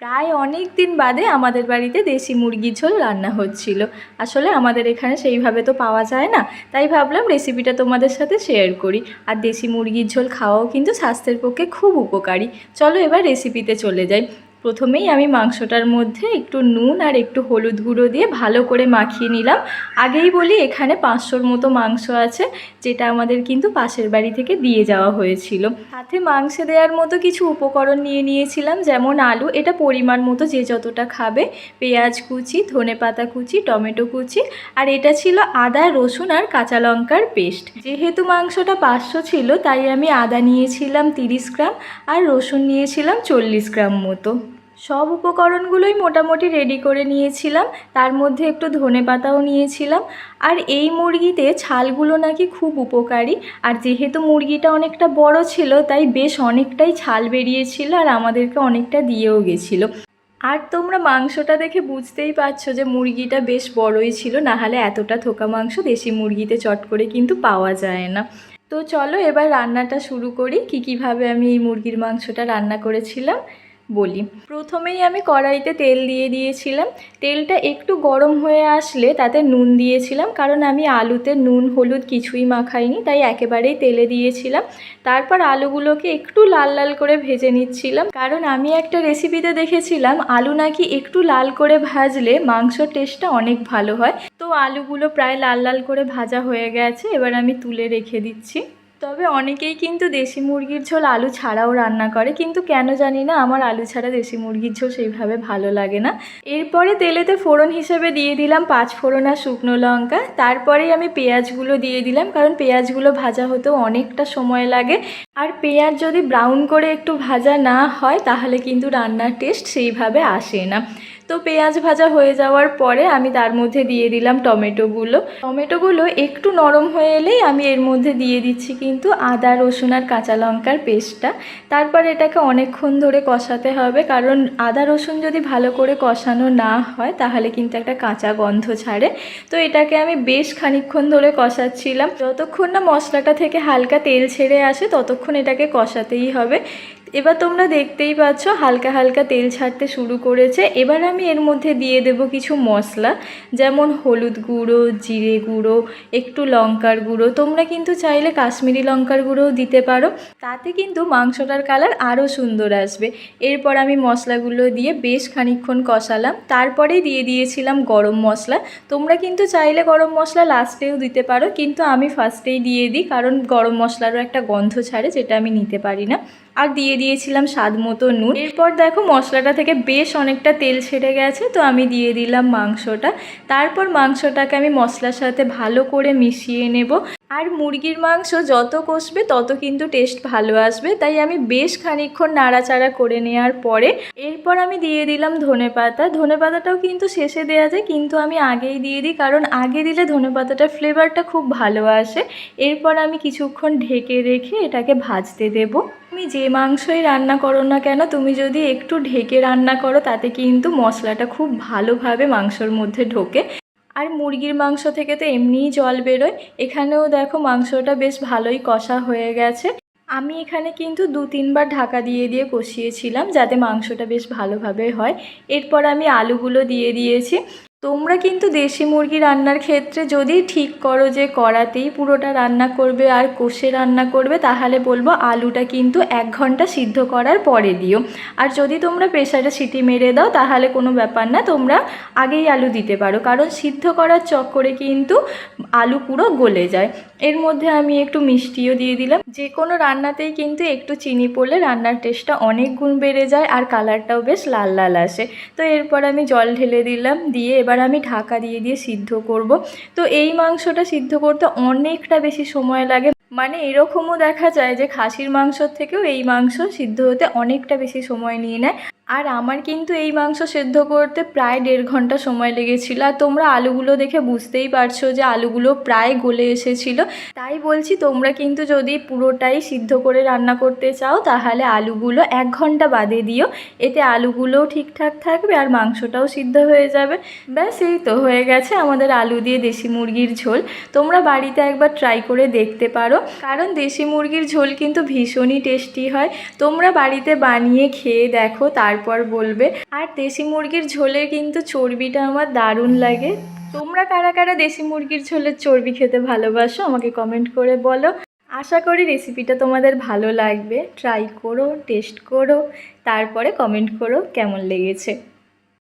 প্রায় অনেক দিন বাদে আমাদের বাড়িতে দেশি মুরগির ঝোল রান্না হচ্ছিল। আসলে আমাদের এখানে সেইভাবে তো পাওয়া যায় না, তাই ভাবলাম রেসিপিটা তোমাদের সাথে শেয়ার করি। আর দেশি মুরগির ঝোল খাওয়াও কিন্তু স্বাস্থ্যের পক্ষে খুব উপকারী। চলো এবার রেসিপিতে চলে যাই। প্রথমেই আমি মাংসটার মধ্যে একটু নুন আর একটু হলুদ গুঁড়ো দিয়ে ভালো করে মাখিয়ে নিলাম। আগেই বলি এখানে 500-র মতো মাংস আছে, যেটা আমাদের কিন্তু পাশের বাড়ি থেকে দিয়ে যাওয়া হয়েছিল। সাথে মাংসে দেওয়ার মতো কিছু উপকরণ নিয়ে নিয়েছিলাম, যেমন আলু, এটা পরিমাণ মতো যে যতটা খাবে, পেঁয়াজ কুচি, ধনেপাতা কুচি, টমেটো কুচি, আর এটা ছিল আদা, রসুন আর কাঁচা লঙ্কার পেস্ট। যেহেতু মাংসটা 500 ছিল তাই আমি আদা নিয়েছিলাম 30 গ্রাম আর রসুন নিয়েছিলাম 40 গ্রাম মতো। সব উপকরণগুলোই মোটামুটি রেডি করে নিয়েছিলাম। তার মধ্যে একটু ধনেপাতাও নিয়েছিলাম। আর এই মুরগিতে ছালগুলো নাকি খুব উপকারী, আর যেহেতু মুরগিটা অনেকটা বড় ছিল তাই বেশ অনেকটাই ছাল বেরিয়েছিল আর আমাদেরকে অনেকটা দিয়েও গেছিলো। আর তোমরা মাংসটা দেখে বুঝতেই পারছো যে মুরগিটা বেশ বড়ই ছিল, নাহলে এতটা থোকা মাংস দেশি মুরগিতে চট করে কিন্তু পাওয়া যায় না। তো চলো এবার রান্নাটা শুরু করি। কীভাবে আমি এই মুরগির মাংসটা রান্না করেছিলাম বলি। প্রথমেই আমি কড়াইতে তেল দিয়ে দিয়েছিলাম। তেলটা একটু গরম হয়ে আসলে তাতে নুন দিয়েছিলাম, কারণ আমি আলুতে নুন হলুদ কিছুই মাখাইনি, তাই একেবারেই তেলে দিয়েছিলাম। তারপর আলুগুলোকে একটু লাল লাল করে ভেজে নিচ্ছিলাম, কারণ আমি একটা রেসিপিতে দেখেছিলাম আলু নাকি একটু লাল করে ভাজলে মাংসর টেস্টটা অনেক ভালো হয়। তো আলুগুলো প্রায় লাল লাল করে ভাজা হয়ে গেছে, এবার আমি তুলে রেখে দিচ্ছি। তবে অনেকেই কিন্তু দেশি মুরগির ঝোল আলু ছাড়াও রান্না করে, কিন্তু কেন জানি না আমার আলু ছাড়া দেশি মুরগির ঝোল সেইভাবে ভালো লাগে না। এরপরে তেলেতে ফোড়ন হিসেবে দিয়ে দিলাম 5 ফোড়ন আর শুকনো লঙ্কা। তারপরেই আমি পেঁয়াজগুলো দিয়ে দিলাম, কারণ পেঁয়াজগুলো ভাজা হতেও অনেকটা সময় লাগে। আর পেঁয়াজ যদি ব্রাউন করে একটু ভাজা না হয় তাহলে কিন্তু রান্নার টেস্ট সেইভাবে আসে না। তো পেঁয়াজ ভাজা হয়ে যাওয়ার পরে আমি তার মধ্যে দিয়ে দিলাম টমেটোগুলো একটু নরম হয়ে এলেই আমি এর মধ্যে দিয়ে দিচ্ছি কিন্তু আদা রসুন আর কাঁচা লঙ্কার পেস্টটা। তারপর এটাকে অনেকক্ষণ ধরে কষাতে হবে, কারণ আদা রসুন যদি ভালো করে কষানো না হয় তাহলে কিন্তু একটা কাঁচা গন্ধ ছাড়ে। তো এটাকে আমি বেশ খানিকক্ষণ ধরে কষাচ্ছিলাম। যতক্ষণ না মশলাটা থেকে হালকা তেল ছেড়ে আসে ততক্ষণ এটাকে কষাতেই হবে। এবার তোমরা দেখতেই পাচ্ছ হালকা হালকা তেল ছাড়তে শুরু করেছে। এবার আমি এর মধ্যে দিয়ে দেব কিছু মশলা, যেমন হলুদ গুঁড়ো, জিরে গুঁড়ো, একটু লঙ্কার গুঁড়ো। তোমরা কিন্তু চাইলে কাশ্মীরি লঙ্কার গুঁড়োও দিতে পারো, তাতে কিন্তু মাংসটার কালার আরও সুন্দর আসবে। এরপর আমি মশলাগুলো দিয়ে বেশ খানিকক্ষণ কষালাম। তারপরেই দিয়ে দিয়েছিলাম গরম মশলা। তোমরা কিন্তু চাইলে গরম মশলা লাস্টেও দিতে পারো, কিন্তু আমি ফার্স্টেই দিয়ে দিই, কারণ গরম মশলারও একটা গন্ধ ছাড়ে, যেটা আমি নিতে পারি না। আর দিয়ে দিয়েছিলাম স্বাদ মতো নুন। এরপর দেখো মশলাটা থেকে বেশ অনেকটা তেল ছেড়ে গেছে, তো আমি দিয়ে দিলাম মাংসটা। তারপর মাংসটাকে আমি মশলার সাথে ভালো করে মিশিয়ে নেব। আর মুরগির মাংস যত কষবে তত কিন্তু টেস্ট ভালো আসবে, তাই আমি বেশ খানিকক্ষণ নাড়াচাড়া করে নেওয়ার পরে এরপর আমি দিয়ে দিলাম ধনেপাতাটাও কিন্তু শেষে দেওয়া যায়, কিন্তু আমি আগেই দিয়ে দিই, কারণ আগে দিলে ধনেপাতাটার ফ্লেভারটা খুব ভালো আসে। এরপর আমি কিছুক্ষণ ঢেকে রেখে এটাকে ভাজতে দেব। তুমি যে মাংসই রান্না করো না কেন, তুমি যদি একটু ঢেকে রান্না করো তাতে কিন্তু মশলাটা খুব ভালোভাবে মাংসর মধ্যে ঢোকে। আর মুরগির মাংস থেকে তো এমনিই জল বেরোয়। এখানেও দেখো মাংসটা বেশ ভালোই কষা হয়ে গেছে। আমি এখানে কিন্তু 2-3 বার ঢাকা দিয়ে দিয়ে কষিয়েছিলাম, যাতে মাংসটা বেশ ভালোভাবে হয়। এরপর আমি আলুগুলো দিয়ে দিয়েছি। তোমরা কিন্তু দেশি মুরগি রান্নার ক্ষেত্রে যদি ঠিক করো যে কড়াতেই পুরোটা রান্না করবে আর কষে রান্না করবে, তাহলে বলবো আলুটা কিন্তু 1 ঘন্টা সিদ্ধ করার পরে দিও। আর যদি তোমরা প্রেসারে সিটি মেরে দাও তাহলে কোনো ব্যাপার না, তোমরা আগেই আলু দিতে পারো, কারণ সিদ্ধ করার চক্করে কিন্তু আলু পুরো গলে যায়। এর মধ্যে আমি একটু মিষ্টিও দিয়ে দিলাম। যে কোনো রান্নাতেই কিন্তু একটু চিনি পড়লে রান্নার টেস্টটা অনেক গুণ বেড়ে যায় আর কালারটাও বেশ লাল লাল আসে। তো এরপর আমি জল ঢেলে দিলাম, দিয়ে এবার আমি ঢাকা দিয়ে দিয়ে সিদ্ধ করব। তো এই মাংসটা সিদ্ধ করতে অনেকটা বেশি সময় লাগে, মানে এরকমও দেখা যায় যে খাসির মাংসর থেকেও এই মাংস সিদ্ধ হতে অনেকটা বেশি সময় নিয়ে নেয়। আর আমার কিন্তু এই মাংস সেদ্ধ করতে প্রায় 1.5 ঘন্টা সময় লেগেছিল। আর তোমরা আলুগুলো দেখে বুঝতেই পারছো যে আলুগুলো প্রায় গলে এসেছিলো। তাই বলছি তোমরা কিন্তু যদি পুরোটাই সিদ্ধ করে রান্না করতে চাও তাহলে আলুগুলো 1 ঘন্টা বাদে দিও, এতে আলুগুলোও ঠিকঠাক থাকবে আর মাংসটাও সিদ্ধ হয়ে যাবে। ব্যাস এই তো হয়ে গেছে আমাদের আলু দিয়ে দেশি মুরগির ঝোল। তোমরা বাড়িতে একবার ট্রাই করে দেখতে পারো, কারণ দেশি মুরগির ঝোল কিন্তু ভীষণই টেস্টি হয়। তোমরা বাড়িতে বানিয়ে খেয়ে দেখো, তারপর তারপর বলবে। আর দেশি মুরগির ঝোলে কিন্তু চর্বিটা আমার দারুণ লাগে। তোমরা কারা কারা দেশি মুরগির ঝোলের চর্বি খেতে ভালোবাসো আমাকে কমেন্ট করে বলো। আশা করি রেসিপিটা তোমাদের ভালো লাগবে। ট্রাই করো, টেস্ট করো, তারপরে কমেন্ট করো কেমন লেগেছে।